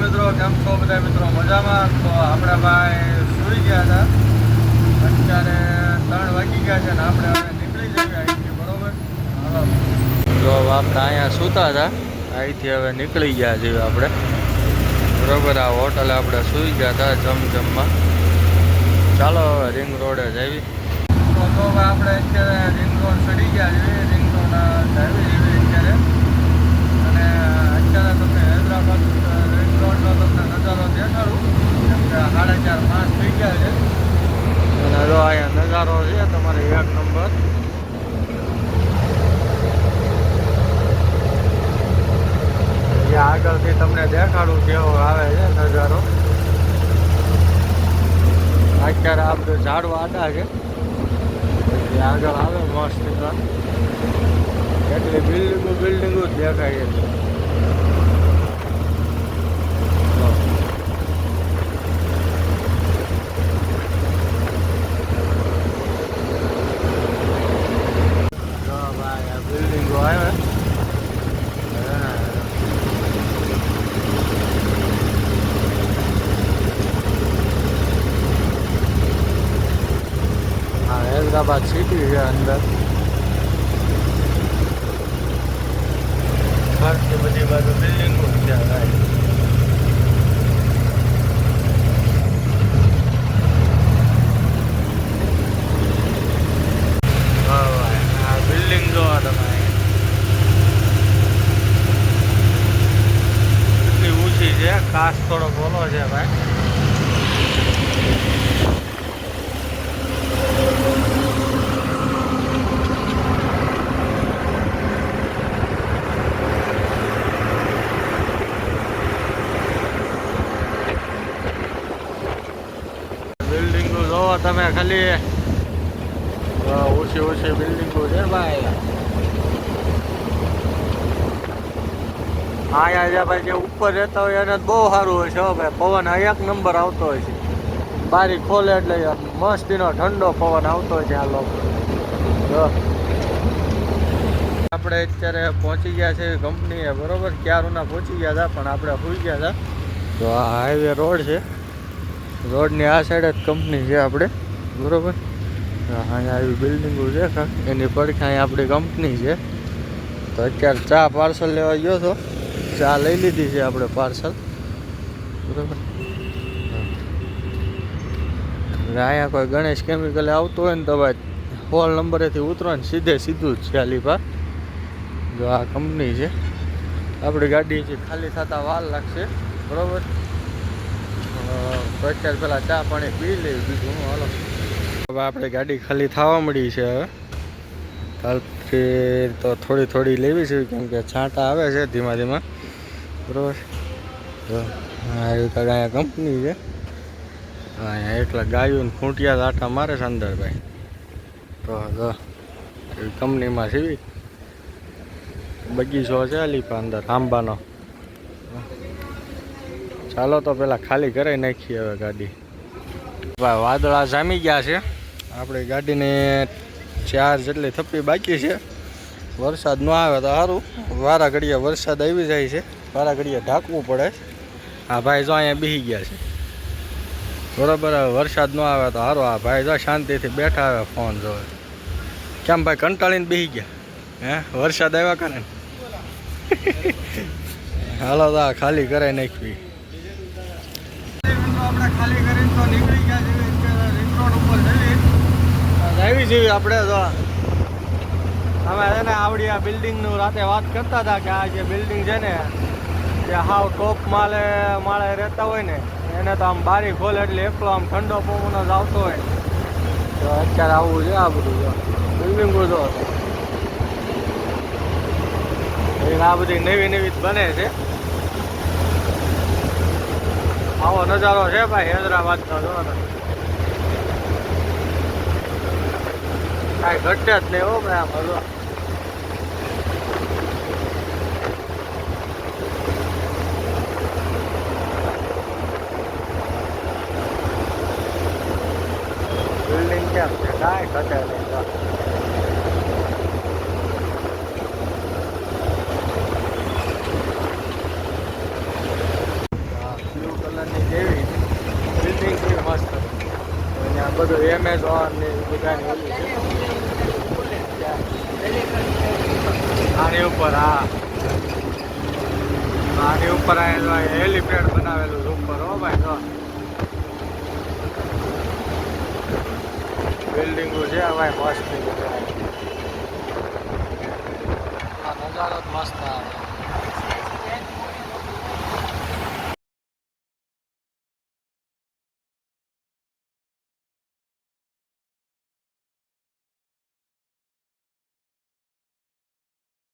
મિત્રો, કેમ છો બધા મિત્રો? મજામાં? તો આપણે ભાઈ સુઈ ગયા હતા, અત્યારે 3 વાગી ગયા છે ને આપણે હવે નીકળી જઈએ અહીંથી, બરોબર? હાલો, જો આપણે અહીંયા સૂતા હતા, અહીંથી હવે નીકળી ગયા છીએ આપણે, બરોબર? આ હોટલે આપણે સુઈ ગયા હતા જમજમમાં. ચાલો હવે રિંગ રોડે જઈએ. તો આપણે અત્યારે રિંગ રોડ ચડી ગયા છીએ, રિંગ રોડ જાવી છીએ અત્યારે. અને અત્યારે તમને હૈદરાબાદ રિંગ રોડનો તમને નજારો દેખાડું, કેમ કે 4:30 થઈ ગયા છે. અને જો અહીંયા નજારો છે તમારે એક નંબર. આગળથી તમને દેખાડું કેવો આવે છે નજારો. અત્યારે આ બધું ઝાડવા આડા છે, આગળ આવે મસ્ત એટલી બિલ્ડિંગો જ દેખાય છે. બિલ્ડિંગો આવે હૈદરાબાદ સિટી છે અંદર. ફરતી બધી બાજુ બિલ્ડિંગો છે. આ બિલ્ડિંગ જોવા તમે એટલી ઊંચી છે, કાચ થોડો બોલો છે ભાઈ. બિલ્ડિંગો જોવો તમે ખાલી, ઓછી ઓછી બિલ્ડિંગો છે ભાઈ. અહીંયા જે ભાઈ જે ઉપર રહેતા હોય એને બહુ સારું હોય છે ભાઈ, પવન એક નંબર આવતો હોય છે. બારી ખોલે એટલે મસ્તીનો ઠંડો પવન આવતો હોય છે. આ લોકો આપણે અત્યારે પહોંચી ગયા છે કંપનીએ, બરોબર? ક્યારના પહોંચી ગયા હતા પણ આપણે સુઈ ગયા હતા. તો આ હાઈવે રોડ છે, રોડની આ સાઈડ જ કંપની છે આપણે, બરોબર? અહીંયા આવી બિલ્ડિંગો છે, એની પડખે અહીં આપણી કંપની છે. તો અત્યારે ચા પાર્સલ લેવા ગયો હતો, ચા લઈ લીધી છે આપણે પાર્સલ, બરોબર? અહીંયા કોઈ ગણેશ કેમિકલ આવતો હોય ને તો ભાઈ 16 નંબરેથી ઉતરો ને સીધું જ છે આલીપા. જો આ કંપની છે, આપણી ગાડી છે ખાલી થતા વાર લાગશે, બરોબર? તો અત્યારે પેલા ચા પાણી પી લેવી, બીજું હું હાલો. હવે આપણે ગાડી ખાલી થવા મળી છે. હવે કાલથી તો થોડી લેવી છે, કેમ કે છાંટા આવે છે ધીમા ધીમા, બરોબર? તો અહીંયા કંપની છે, અહીંયા એટલા ગાયું ખૂંટિયા આટા મારે છે અંદર ભાઈ. તો એવી કંપનીમાં સીવી બગીચો છે અલીપા અંદર આંબાનો. ચાલો તો પેલા ખાલી કરાવી નાખીએ હવે ગાડી. વાદળા જામી ગયા છે, આપણી ગાડીને 4 જેટલી થપ્પી બાકી છે. વરસાદ ન આવે તો સારું, વારા ઘડીએ વરસાદ આવી જાય છે, વારા ઘડીએ ઢાંકવું પડે. આ ભાઈ જો અહીંયા બેસી ગયા છે, બરોબર? વરસાદ ન આવે તો સારું. આ ભાઈ જો શાંતિથી બેઠા આવે ફોન જોવે. કેમ ભાઈ કંટાળીને બેસી ગયા? હે, વરસાદ આવ્યા કરે ને? હાલો તો આ ખાલી કરાવી નાખવી. આપણે ખાલી કરીને તો નીકળી ગયા છીએ, રિંગ રોડ ઉપર આવી છીએ આપણે. તો અમે છે ને આવડી આ બિલ્ડિંગનું રાતે વાત કરતા હતા કે આ જે બિલ્ડિંગ છે ને જે હાવ ટોપ માળે રહેતા હોય ને એને તો આમ બારી ખોલે એટલે એકલો આમ ઠંડો પવન જ આવતો હોય. તો અત્યારે આવું છે આ બધું, જો બિલ્ડિંગો જો આ બધી નવી જ બને છે. આવો નજારો છે ભાઈ હૈદરાબાદનો. જો કાંઈ ઘટે જ નહીં હો ભાઈ આમાં. જો બિલ્ડિંગ કેમ છે, કાંઈ ઘટે નહીં. એમેઝોન ને બધાની ઓલી છે. આની ઉપર આની ઉપર આ હેલીપેડ બનાવેલું છે ઉપર. હો ભાઈ જો બિલ્ડિંગો છે ભાઈ મસ્ત. આ નજારો જ મસ્ત આવે.